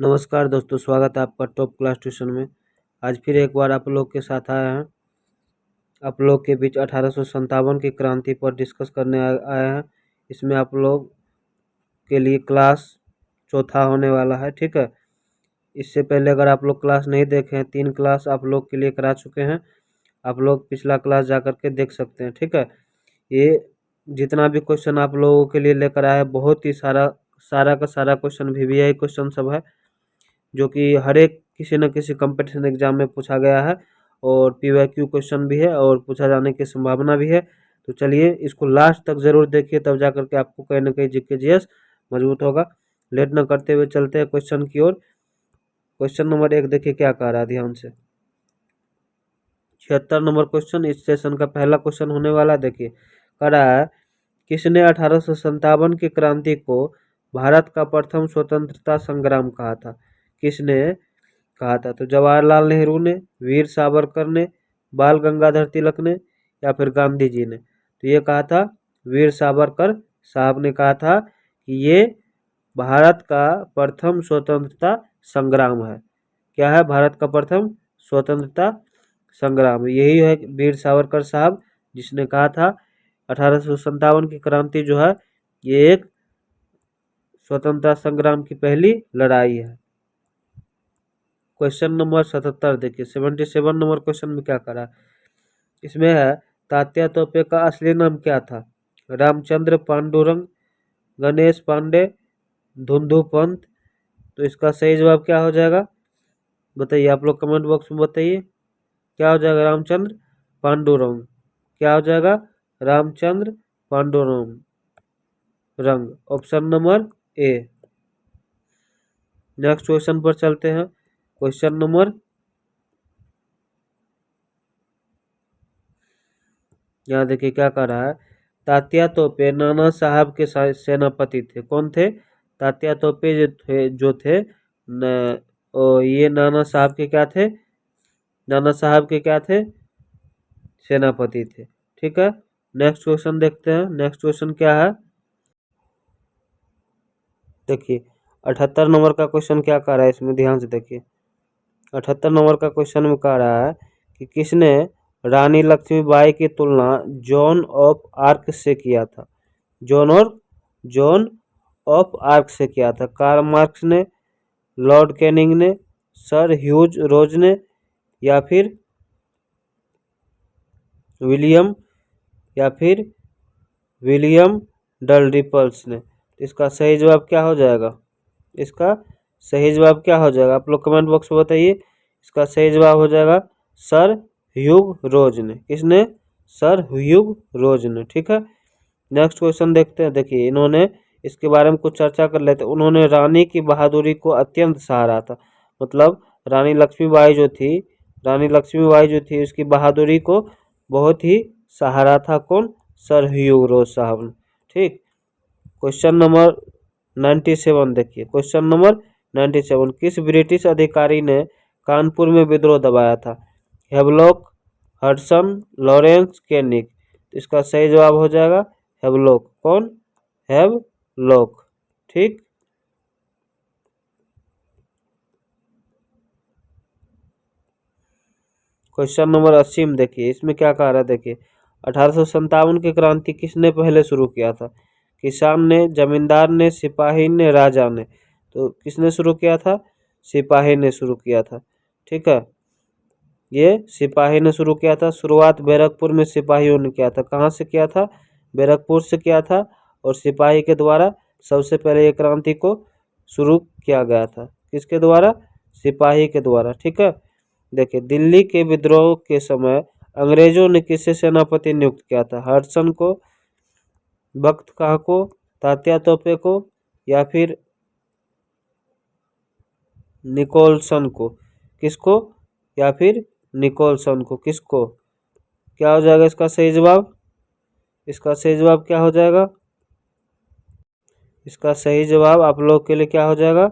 नमस्कार दोस्तों, स्वागत है आपका टॉप क्लास ट्यूशन में। आज फिर एक बार आप लोग के साथ आए हैं। आप लोग के बीच 1857 की क्रांति पर डिस्कस करने आए हैं। इसमें आप लोग के लिए क्लास चौथा होने वाला है, ठीक है। इससे पहले अगर आप लोग क्लास नहीं देखे हैं, 3 क्लास आप लोग के लिए करा चुके हैं। आप लोग पिछला क्लास जा कर के देख सकते हैं, ठीक है। ये जितना भी क्वेश्चन आप लोगों के लिए लेकर आया है, बहुत ही सारा का सारा क्वेश्चन VVI क्वेश्चन सब है, जो कि हर एक किसी न किसी कंपटीशन एग्जाम में पूछा गया है और PYQ क्वेश्चन भी है और पूछा जाने की संभावना भी है। तो चलिए इसको लास्ट तक ज़रूर देखिए, तब जा करके आपको कहीं ना कहीं GK GS मजबूत होगा। लेट न करते हुए चलते हैं क्वेश्चन की ओर। क्वेश्चन नंबर 1 देखिए क्या कह रहा है, ध्यान से। 76 नंबर क्वेश्चन इस सेशन का पहला क्वेश्चन होने वाला। देखिए कह रहा है, किसने 1857 की क्रांति को भारत का प्रथम स्वतंत्रता संग्राम कहा था? किसने कहा था? तो जवाहरलाल नेहरू ने, वीर सावरकर ने, बाल गंगाधर तिलक ने, या फिर गांधी जी ने? तो ये कहा था वीर सावरकर साहब ने कहा था कि ये भारत का प्रथम स्वतंत्रता संग्राम है। क्या है? भारत का प्रथम स्वतंत्रता संग्राम। यही है वीर सावरकर साहब जिसने कहा था 1857 की क्रांति जो है ये एक स्वतंत्रता संग्राम की पहली लड़ाई है। क्वेश्चन नंबर 77 देखिए, 77 नंबर क्वेश्चन में क्या करा? इसमें है, तात्या तोपे का असली नाम क्या था? रामचंद्र पांडुरंग, गणेश पांडे, धुंधु पंत। तो इसका सही जवाब क्या हो जाएगा? बताइए, आप लोग कमेंट बॉक्स में बताइए क्या हो जाएगा। रामचंद्र पांडुरंग। क्या हो जाएगा? रामचंद्र पांडुरंग रंग, option number A. Next question पर चलते हैं। क्वेश्चन नंबर, यहाँ देखिए क्या कर रहा है। तात्या तोपे नाना साहब के सेनापति थे। कौन थे? तात्या तोपे जो थे ये नाना साहब के क्या थे? नाना साहब के क्या थे? सेनापति थे, ठीक है। नेक्स्ट क्वेश्चन देखते हैं। नेक्स्ट क्वेश्चन क्या है? देखिए 78 नंबर का क्वेश्चन क्या कह रहा है, इसमें ध्यान से देखिए। 78 नंबर का क्वेश्चन में कह रहा है कि किसने रानी लक्ष्मीबाई की तुलना जॉन ऑफ आर्क से किया था? जॉन ऑफ आर्क से किया था। कार्ल मार्क्स ने, लॉर्ड कैनिंग ने, सर ह्यूज रोज ने, या फिर विलियम डलरिपल्स ने? इसका सही जवाब क्या हो जाएगा? इसका सही जवाब क्या हो जाएगा? आप लोग कमेंट बॉक्स में बताइए। इसका सही जवाब हो जाएगा सर ह्यूग रोज ने। किसने? सर ह्यूग रोज ने, ठीक है। नेक्स्ट क्वेश्चन देखते हैं। देखिए इन्होंने इसके बारे में कुछ चर्चा कर लेते हैं। उन्होंने रानी की बहादुरी को अत्यंत सराहा था। मतलब रानी लक्ष्मीबाई जो थी उसकी बहादुरी को बहुत ही सहारा था। कौन? सर ह्यूग रोज साहब ने, ठीक। क्वेश्चन नंबर 97 देखिए। क्वेश्चन नंबर 97, किस ब्रिटिश अधिकारी ने कानपुर में विद्रोह दबाया था? Havelock, Hudson, Lawrence, Canning. तो इसका सही जवाब हो जाएगा हेवलॉक। कौन? हेवलॉक, ठीक। क्वेश्चन नंबर 80 में देखिए, इसमें क्या कह रहा है। देखिए 1857 की क्रांति किसने पहले शुरू किया था? किसान ने, जमींदार ने, सिपाही ने, राजा ने? तो किसने शुरू किया था? सिपाही ने शुरू किया था, ठीक है। ये सिपाही ने शुरू किया था। शुरुआत बैरकपुर में सिपाहियों ने किया था। कहाँ से किया था? बैरकपुर से किया था। और सिपाही के द्वारा सबसे पहले ये क्रांति को शुरू किया गया था। किसके द्वारा? सिपाही के द्वारा, ठीक है। देखिए दिल्ली के विद्रोह के समय अंग्रेजों ने किसे सेनापति नियुक्त किया था? हडसन को, बख्त खां को, तात्या तोपे को, या फिर निकोलसन को? किसको? या फिर निकोलसन को? किसको? क्या हो जाएगा इसका सही जवाब? इसका सही जवाब क्या हो जाएगा? इसका सही जवाब आप लोग के लिए क्या हो जाएगा?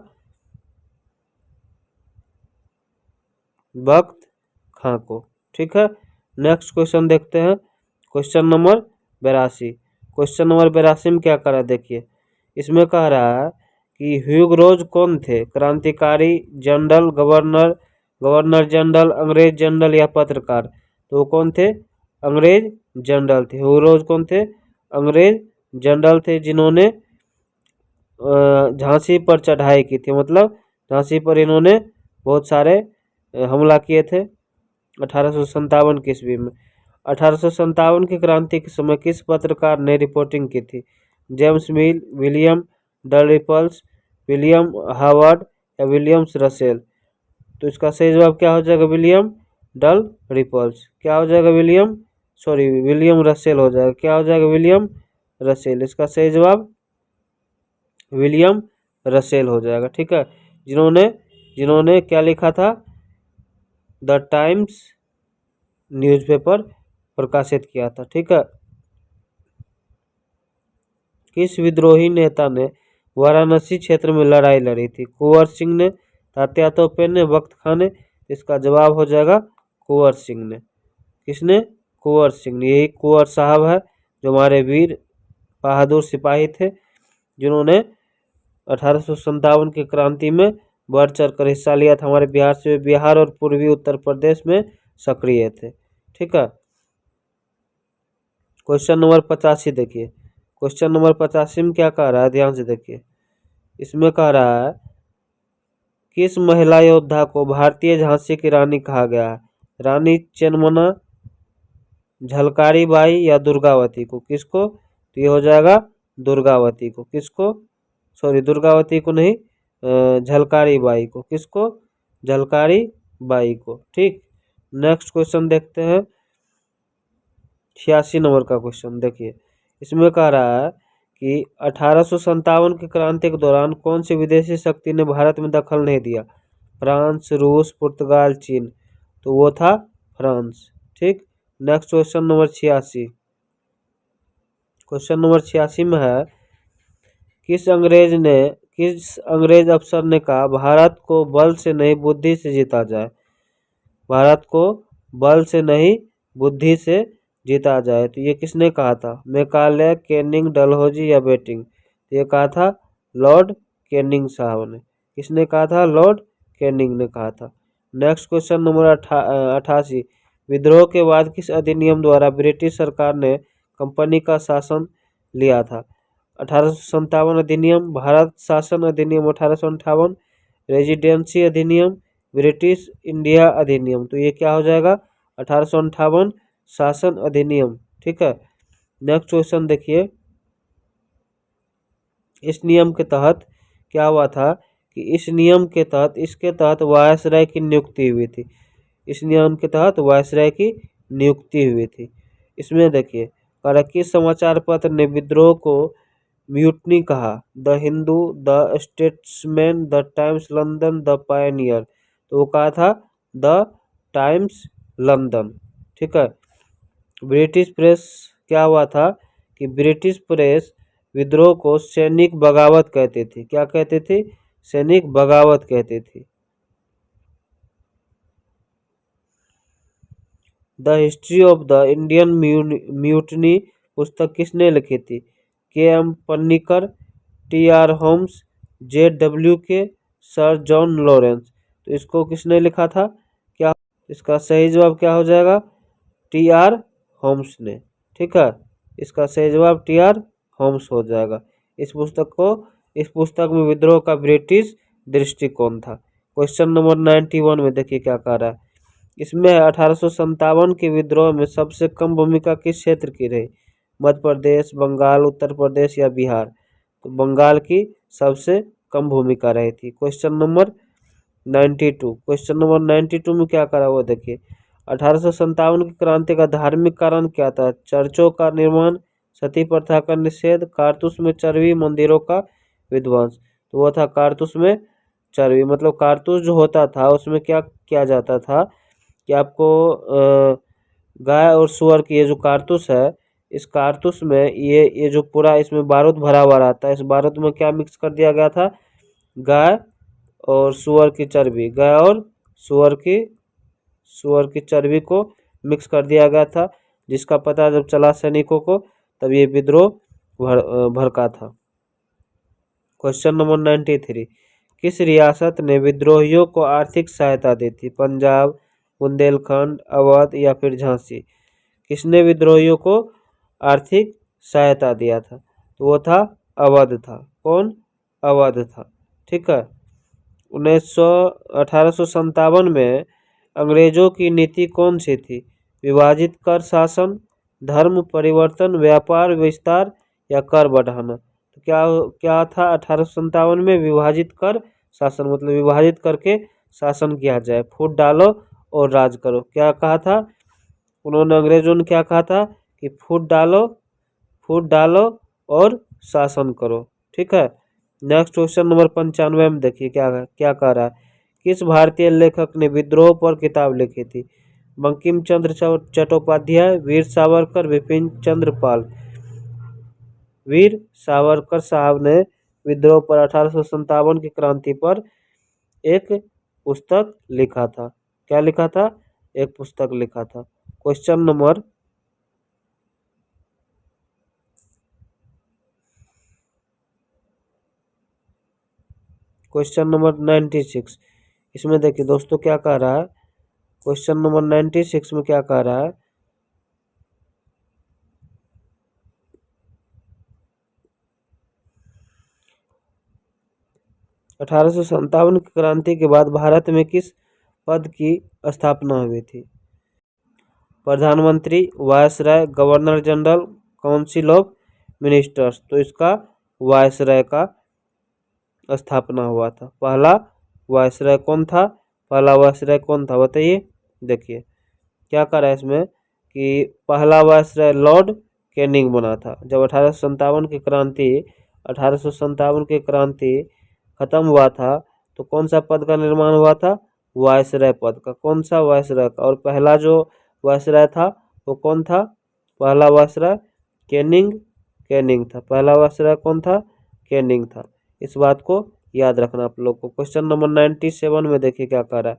बख्त खां को, ठीक है। नेक्स्ट क्वेश्चन देखते हैं। Question number 82। क्वेश्चन नंबर 82 में क्या कह रहा है? देखिए इसमें कह रहा है कि ह्यूग रोज कौन थे? क्रांतिकारी, जनरल, गवर्नर, गवर्नर जनरल, अंग्रेज जनरल या पत्रकार? तो वो कौन थे? अंग्रेज जनरल थे। ह्यूग रोज कौन थे? अंग्रेज जनरल थे, जिन्होंने झांसी पर चढ़ाई की थी। मतलब झांसी पर इन्होंने बहुत सारे हमला किए थे 1857 की ईस्वी में। 1857 की क्रांति के समय किस पत्रकार ने रिपोर्टिंग की थी? James Mill, William Dalrymple, William Howard या विलियम्स रसेल? तो इसका सही जवाब क्या हो जाएगा? William Dalrymple. क्या हो जाएगा? विलियम रसेल हो जाएगा। क्या हो जाएगा? William Russell. इसका सही जवाब विलियम रसेल हो जाएगा। ठीक है, जिन्होंने जिन्होंने क्या लिखा था? द टाइम्स न्यूज़पेपर प्रकाशित किया था। ठीक है, किस विद्रोही नेता ने वाराणसी क्षेत्र में लड़ाई लड़ी थी? कुंवर सिंह ने, तात्या तोपे ने, बख्त खां ने? इसका जवाब हो जाएगा कुंवर सिंह ने। किसने? कुंवर सिंह ने। यही कुंवर साहब है जो हमारे वीर बहादुर सिपाही थे, जिन्होंने 1857 की क्रांति में बढ़ चढ़ कर हिस्सा लिया था। हमारे बिहार से, बिहार और पूर्वी उत्तर प्रदेश में सक्रिय थे। ठीक है, क्वेश्चन नंबर 85 देखिए। क्वेश्चन नंबर 85 में क्या कह रहा है? ध्यान से देखिए। इसमें कह रहा है किस महिला योद्धा को भारतीय झांसी की रानी कहा गया है? रानी चेन्नमना, झलकारी बाई या दुर्गावती को? किसको? तो ये हो जाएगा दुर्गावती को। किसको? दुर्गावती को नहीं, झलकारी बाई को। किसको? झलकारी बाई को। ठीक, नेक्स्ट क्वेश्चन देखते हैं। 86 नंबर का क्वेश्चन देखिए। इसमें कह रहा है कि 1857 की क्रांति के दौरान कौन सी विदेशी शक्ति ने भारत में दखल नहीं दिया? फ्रांस, रूस, पुर्तगाल, चीन? तो वो था फ्रांस। ठीक, next question number 86। Question number 86 में है किस अंग्रेज अफसर ने कहा भारत को बल से नहीं बुद्धि से जीता जाए? भारत को बल से नहीं बुद्धि से जीता जाए। तो ये किसने कहा था? मैकाले, कैनिंग, डलहौजी या बेटिंग? तो ये कहा था लॉर्ड कैनिंग साहब ने। किसने कहा था? लॉर्ड कैनिंग ने कहा था। Next question number 88। विद्रोह के बाद किस अधिनियम द्वारा ब्रिटिश सरकार ने कंपनी का शासन लिया था? 1857 अधिनियम, भारत शासन अधिनियम 1858, रेजिडेंसी अधिनियम, ब्रिटिश इंडिया अधिनियम? तो ये क्या हो जाएगा? 1858 शासन अधिनियम। ठीक है, नेक्स्ट क्वेश्चन देखिए। इस नियम के तहत क्या हुआ था कि इसके तहत वायसराय की नियुक्ति हुई थी। इस नियम के तहत वायसराय की नियुक्ति हुई थी। इसमें देखिए, किस समाचार पत्र ने विद्रोह को म्यूटनी कहा? The Hindu, the statesman, the times London, the Pioneer? तो वो कहा था द टाइम्स लंदन। ठीक है, ब्रिटिश प्रेस क्या हुआ था कि ब्रिटिश प्रेस विद्रोह को सैनिक बगावत कहती थी। क्या कहती थी? सैनिक बगावत कहती थी। The history of the Indian mutiny पुस्तक किसने लिखी थी? K M. Panikkar, T R. Holmes, J W K, sir John Lawrence? तो इसको किसने लिखा था? क्या इसका सही जवाब क्या हो जाएगा? टी.आर. होम्स ने। ठीक है, इसका सही जवाब टी.आर. होम्स हो जाएगा। इस पुस्तक में विद्रोह का ब्रिटिश दृष्टिकोण था। क्वेश्चन नंबर 91 में देखिए क्या कह रहा है। इसमें 1857 के विद्रोह में सबसे कम भूमिका किस क्षेत्र की रही? मध्य प्रदेश, बंगाल, उत्तर प्रदेश या बिहार? तो बंगाल की सबसे कम भूमिका रही थी। क्वेश्चन नंबर 92 में क्या करा वो देखिए। 1857 की क्रांति का धार्मिक कारण क्या था? चर्चों का निर्माण, सती प्रथा का निषेध, कारतूस में चर्बी, मंदिरों का विध्वंस? तो वो था कारतूस में चर्बी। मतलब कारतूस जो होता था उसमें क्या किया जाता था कि आपको गाय और सुअर की ये जो कारतूस है, इस कारतूस में ये जो पूरा इसमें बारूद भरा हुआ रहता है, इस बारूद में क्या मिक्स कर दिया गया था? गाय और सुअर की चर्बी। गाय और सुअर की चर्बी को मिक्स कर दिया गया था, जिसका पता जब चला सैनिकों को तब ये विद्रोह भड़का था। क्वेश्चन नंबर 93, किस रियासत ने विद्रोहियों को आर्थिक सहायता दी थी? पंजाब, बुंदेलखंड, अवध या फिर झांसी? किसने विद्रोहियों को आर्थिक सहायता दिया था? तो वो था अवध था। कौन? अवध था। ठीक है। 1857 में अंग्रेजों की नीति कौन सी थी? विभाजित कर शासन, धर्म परिवर्तन, व्यापार विस्तार या कर बढ़ाना? तो क्या था 1857 में? विभाजित कर शासन, मतलब विभाजित करके शासन किया जाए, फूट डालो और राज करो। क्या कहा था उन्होंने? अंग्रेजों ने क्या कहा था कि फूट डालो और शासन करो। ठीक है। नेक्स्ट क्वेश्चन नंबर 95 में देखिए क्या कह रहा है। किस भारतीय लेखक ने विद्रोह पर किताब लिखी थी? बंकिम चंद्र चट्टोपाध्याय, वीर सावरकर, विपिन चंद्र पाल? वीर सावरकर साहब ने विद्रोह पर 1857 की क्रांति पर एक पुस्तक लिखा था। क्या लिखा था? एक पुस्तक लिखा था। क्वेश्चन नंबर 96, इसमें देखिए दोस्तों क्या कह रहा है। क्वेश्चन नंबर 96 में क्या कह रहा है? अठारह की क्रांति के बाद भारत में किस पद की स्थापना हुई थी? प्रधानमंत्री, viceroy, governor general, council of ministers? तो इसका वायसराय का स्थापना हुआ था। पहला वायसराय कौन था? बताइए। देखिए क्या कर रहा है इसमें कि पहला वायसराय लॉर्ड कैनिंग बना था। जब 1857 की क्रांति खत्म हुआ था तो कौन सा पद का निर्माण हुआ था? वायसराय पद का। कौन सा? वायसराय का। और पहला जो वायसराय था वो कौन था? पहला वायसराय कैनिंग था। पहला वायसराय कौन था? कैनिंग था। इस बात को याद रखना आप लोग को। क्वेश्चन नंबर 97 में देखिए क्या कह रहा है।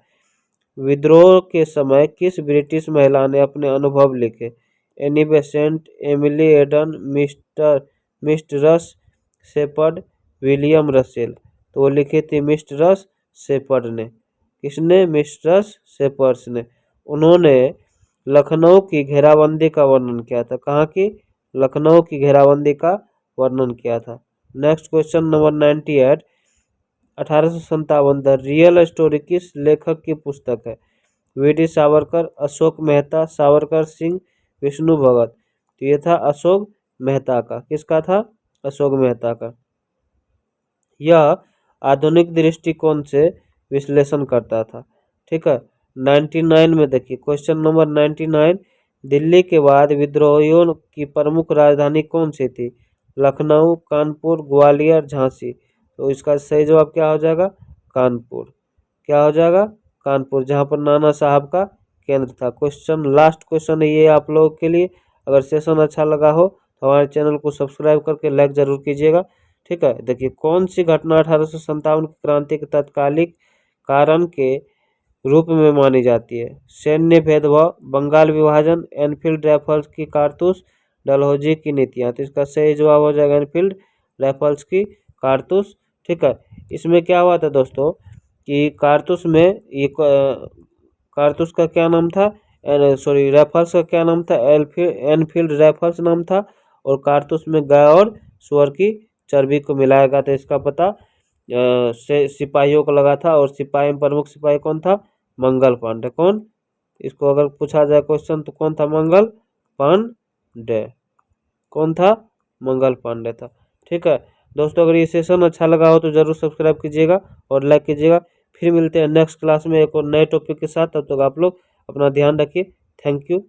विद्रोह के समय किस ब्रिटिश महिला ने अपने अनुभव लिखे? Annie Besant, Emily Eden, mistress Shepherd, William Russell? तो वो लिखी थी मिस्ट्रस शेपर्ड ने। किसने? मिस्ट्रस शेपर्ड्स ने। उन्होंने लखनऊ की घेराबंदी का वर्णन किया था। कहाँ की? लखनऊ की घेराबंदी का वर्णन किया था। Next question number 98, 1857 the real story किस लेखक की पुस्तक है? वी.डी. सावरकर, अशोक मेहता, सावरकर सिंह, विष्णु भगत? तो ये था अशोक मेहता का। किसका था? अशोक मेहता का। यह आधुनिक दृष्टिकोण से विश्लेषण करता था। ठीक है। 99 में देखिए क्वेश्चन नंबर 99, दिल्ली के बाद विद्रोहियों की प्रमुख राजधानी कौन सी थी? लखनऊ, कानपुर, ग्वालियर, झांसी? तो इसका सही जवाब क्या हो जाएगा? कानपुर। क्या हो जाएगा? कानपुर, जहां पर नाना साहब का केंद्र था। लास्ट क्वेश्चन है ये आप लोगों के लिए। अगर सेशन अच्छा लगा हो तो हमारे चैनल को सब्सक्राइब करके लाइक जरूर कीजिएगा। ठीक है। देखिए कौन सी घटना 1857 की क्रांति के तत्कालिक कारण के रूप में मानी जाती है? सैन्य भेदभाव, बंगाल विभाजन, एनफील्ड राइफल्स की कारतूस, डलहौजी की नीतियां? तो इसका सही जवाब हो जाएगा एनफील्ड राइफल्स की कारतूस। ठीक है। इसमें क्या हुआ था दोस्तों कि कारतूस में ये कारतूस का क्या नाम था? राइफल्स का क्या नाम था? एनफील्ड राइफल्स नाम था। और कारतूस में गाय और सुअर की चर्बी को मिलाया गया था। इसका पता सिपाहियों को लगा था। और सिपाही में प्रमुख सिपाही कौन था? मंगल पांडे। कौन? इसको अगर पूछा जाए क्वेश्चन तो कौन था? मंगल पांडे। कौन था? मंगल पांडे था। ठीक है दोस्तों, अगर ये सेशन अच्छा लगा हो तो जरूर सब्सक्राइब कीजिएगा और लाइक कीजिएगा। फिर मिलते हैं नेक्स्ट क्लास में एक और नए टॉपिक के साथ। तब तक आप लोग अपना ध्यान रखिए। Thank you.